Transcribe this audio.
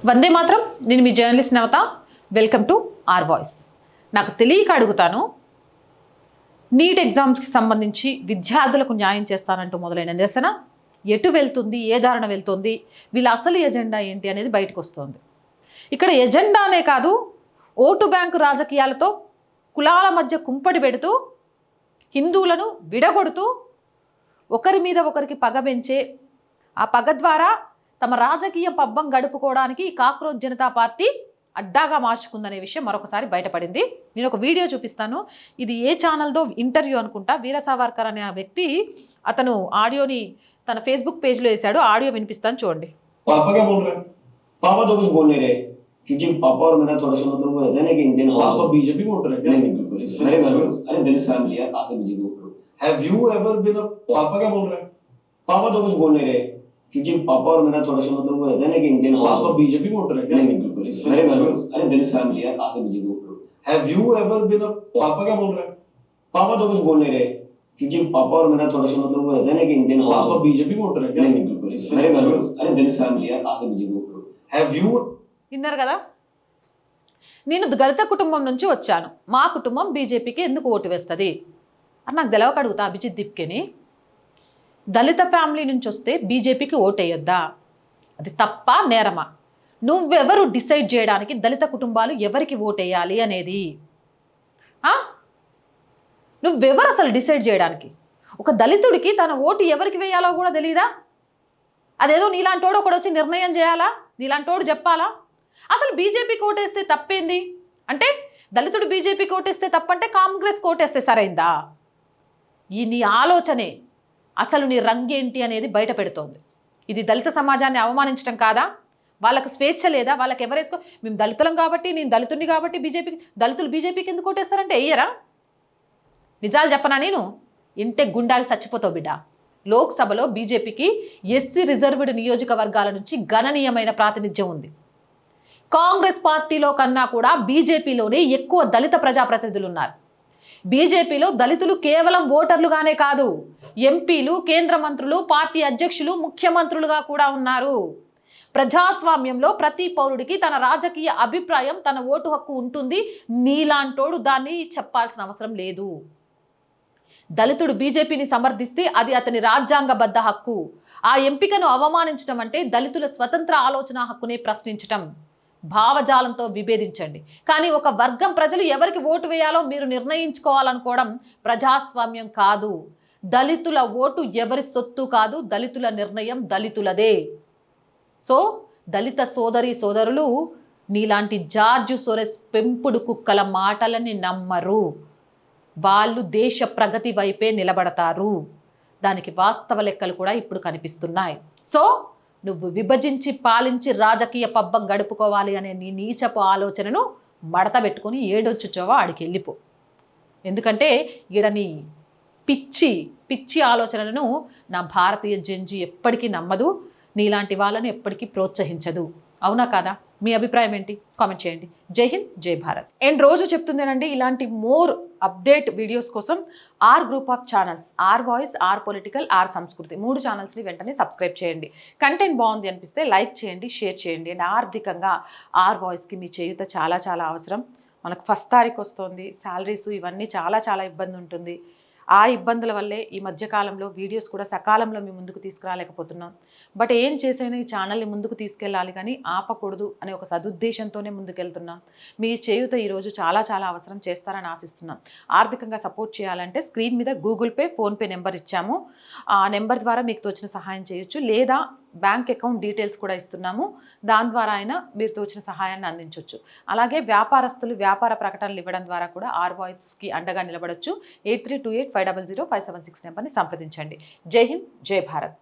వందే మాత్రం. నేను మీ journalist Navata. Welcome to R voice. నాకు తెలియక అడుగుతాను, నీట్ ఎగ్జామ్స్కి సంబంధించి విద్యార్థులకు న్యాయం చేస్తానంటూ మొదలైన నిరసన ఎటు వెళ్తుంది, ఏ దారిన వెళ్తుంది, వీళ్ళ అసలు ఎజెండా ఏంటి అనేది బయటకు వస్తుంది. ఇక్కడ ఎజెండానే కాదు, ఓటు బ్యాంకు రాజకీయాలతో కులాల మధ్య కుంపడి పెడుతూ హిందువులను విడగొడుతూ ఒకరి మీద ఒకరికి పగ పెంచే ఆ పగ ద్వారా తమ రాజకీయ పబ్బం గడుపుకోవడానికి కాక్రోచ్ జనతా పార్టీ అడ్డాగా మార్చుకుందనే విషయం మరొకసారి బయటపడింది. నేను ఒక వీడియో చూపిస్తాను. ఇది ఏ ఛానల్దో ఇంటర్వ్యూ అనుకుంటా. వీర సావర్కర్ అనే ఆ వ్యక్తి అతను ఆడియోని తన ఫేస్బుక్ పేజ్లో వేశాడు. ఆడియో వినిపిస్తాను, చూడండి. पापा तो कुछ बोल नहीं रहे क्योंकि पापा और मेरा थोड़ा सा मतलब वो रहता है ना कि इंडियन पापा बीजेपी वोट रहे क्या? नहीं बिल्कुल मेरे घर में अरे दलित फैमिली है, कहां से बीजेपी वोट करो? Have you ever been a papa क्या बोल रहे हैं? पापा तो कुछ बोल नहीं रहे क्योंकि पापा और मेरा थोड़ा सा मतलब वो रहता है ना कि इंडियन पापा बीजेपी वोट रहे क्या? नहीं बिल्कुल मेरे घर में अरे दलित फैमिली है, कहां से बीजेपी वोट करो? Have you ever been a papa क्या बोल रहे हैं? पापा तो कुछ बोल नहीं रहे क्योंकि पापा और मेरा थोड़ा सा मतलब वो रहता है ना कि इंडियन पापा बीजेपी वोट रहे क्या? नहीं बिल्कुल मेरे घर में अरे दलित फैमिली है, कहां से बीजेपी वोट करो? हैव यू విన్నారు కదా, నేను దళిత కుటుంబం నుంచి వచ్చాను, మా కుటుంబం బీజేపీకి ఎందుకు ఓటు వేస్తుంది అని నాకు తెలవక అడుగుతా. అభిజిత్ దీప్కేని దళిత ఫ్యామిలీ నుంచి వస్తే బీజేపీకి ఓటు వేయొద్దా? అది తప్ప నేరమా? నువ్వెవరు డిసైడ్ చేయడానికి దళిత కుటుంబాలు ఎవరికి ఓటు వేయాలి అనేది? నువ్వెవరు అసలు డిసైడ్ చేయడానికి? ఒక దళితుడికి తన ఓటు ఎవరికి వేయాలో కూడా తెలియదా? అదేదో నీలాంటోడు ఒకడు వచ్చి నిర్ణయం చేయాలా? నీలాంటోడు చెప్పాలా? అసలు బీజేపీకి ఓటేస్తే తప్పేంది అంటే, దళితుడు బీజేపీకి ఓటేస్తే తప్పంటే కాంగ్రెస్ ఓటేస్తే సరైందా? ఈ నీ ఆలోచనే అసలు నీ రంగేంటి అనేది బయట పెడుతోంది. ఇది దళిత సమాజాన్ని అవమానించడం కాదా? వాళ్ళకు స్వేచ్ఛ లేదా? వాళ్ళకి ఎవరేసుకో, మేము దళితులం కాబట్టి, నేను దళితుడిని కాబట్టి బీజేపీకి, దళితులు బీజేపీకి ఎందుకు ఓటేస్తారంటే వెయ్యరా? నిజాలు చెప్పనా నేను? ఇంటే గుండాకి చచ్చిపోతావు బిడ్డ. లోక్సభలో బీజేపీకి ఎస్సీ రిజర్వ్డ్ నియోజకవర్గాల నుంచి గణనీయమైన ప్రాతినిధ్యం ఉంది. కాంగ్రెస్ పార్టీలో కన్నా కూడా బీజేపీలోనే ఎక్కువ దళిత ప్రజాప్రతినిధులు ఉన్నారు. బీజేపీలో దళితులు కేవలం ఓటర్లుగానే కాదు, ఎంపీలు, కేంద్ర మంత్రులు, పార్టీ అధ్యక్షులు, ముఖ్యమంత్రులుగా కూడా ఉన్నారు. ప్రజాస్వామ్యంలో ప్రతి పౌరుడికి తన రాజకీయ అభిప్రాయం, తన ఓటు హక్కు ఉంటుంది. నీలాంటోడు దాన్ని చెప్పాల్సిన అవసరం లేదు. దళితుడు బీజేపీని సమర్థిస్తే అది అతని రాజ్యాంగబద్ధ హక్కు. ఆ ఎంపికను అవమానించడం అంటే దళితుల స్వతంత్ర ఆలోచన హక్కునే ప్రశ్నించటం. భావజాలంతో విభేదించండి, కానీ ఒక వర్గం ప్రజలు ఎవరికి ఓటు వేయాలో మీరు నిర్ణయించుకోవాలనుకోవడం ప్రజాస్వామ్యం కాదు. దళితుల ఓటు ఎవరి సొత్తు కాదు, దళితుల నిర్ణయం దళితులదే. సో దళిత సోదరి సోదరులు నీలాంటి జార్జు సోరెస్ పెంపుడు కుక్కల మాటలని నమ్మరు. వాళ్ళు దేశ ప్రగతి వైపే నిలబడతారు. దానికి వాస్తవ లెక్కలు కూడా ఇప్పుడు కనిపిస్తున్నాయి. సో నువ్వు విభజించి పాలించి రాజకీయ పబ్బం గడుపుకోవాలి అనే నీ నీచపు ఆలోచనను మడత పెట్టుకుని ఏడొచ్చుచోవా ఆడికి వెళ్ళిపో. ఎందుకంటే ఈడ నీ పిచ్చి ఆలోచనలను నా భారతీయ జంజి ఎప్పటికీ నమ్మదు, నీలాంటి వాళ్ళని ఎప్పటికీ ప్రోత్సహించదు. అవునా కాదా? మీ అభిప్రాయం ఏంటి? కామెంట్ చేయండి. జై హింద్, జై భారత్. అండ్ రోజు చెప్తుందేనండి, ఇలాంటి మోర్ అప్డేట్ వీడియోస్ కోసం or group of channels, or voice, or political, or Sanskriti 3 ఛానల్స్ని వెంటనే సబ్స్క్రైబ్ చేయండి. కంటెంట్ బాగుంది అనిపిస్తే లైక్ చేయండి, షేర్ చేయండి. అండ్ ఆర్థికంగా ఆర్ వాయిస్కి మీ చేయూత చాలా చాలా అవసరం. మనకు 1st తారీఖు వస్తుంది, శాలరీస్ ఇవన్నీ చాలా ఇబ్బంది ఉంటుంది. ఆ ఇబ్బందుల వల్లే ఈ మధ్యకాలంలో వీడియోస్ కూడా సకాలంలో మీ ముందుకు తీసుకురాలేకపోతున్నాం. బట్ ఏం చేసైనా ఈ ఛానల్ని ముందుకు తీసుకెళ్ళాలి కానీ ఆపకూడదు అనే ఒక సదుద్దేశంతోనే ముందుకెళ్తున్నాం. మీ చేయూత ఈరోజు చాలా అవసరం, చేస్తారని ఆశిస్తున్నాం. ఆర్థికంగా సపోర్ట్ చేయాలంటే స్క్రీన్ మీద గూగుల్ పే, ఫోన్పే నెంబర్ ఇచ్చాము. ఆ నెంబర్ ద్వారా మీకు తోచిన సహాయం చేయొచ్చు, లేదా బ్యాంక్ అకౌంట్ డీటెయిల్స్ కూడా ఇస్తున్నాము. దాని ద్వారా అయినా మీరు తోచిన సహాయాన్ని అందించవచ్చు. అలాగే వ్యాపారస్తులు వ్యాపార ప్రకటనలు ఇవ్వడం ద్వారా కూడా ఆర్ వాయిస్కి అండగా నిలబడవచ్చు. 8328500576 నెంబర్ని సంప్రదించండి. జై హింద్, జై భారత్.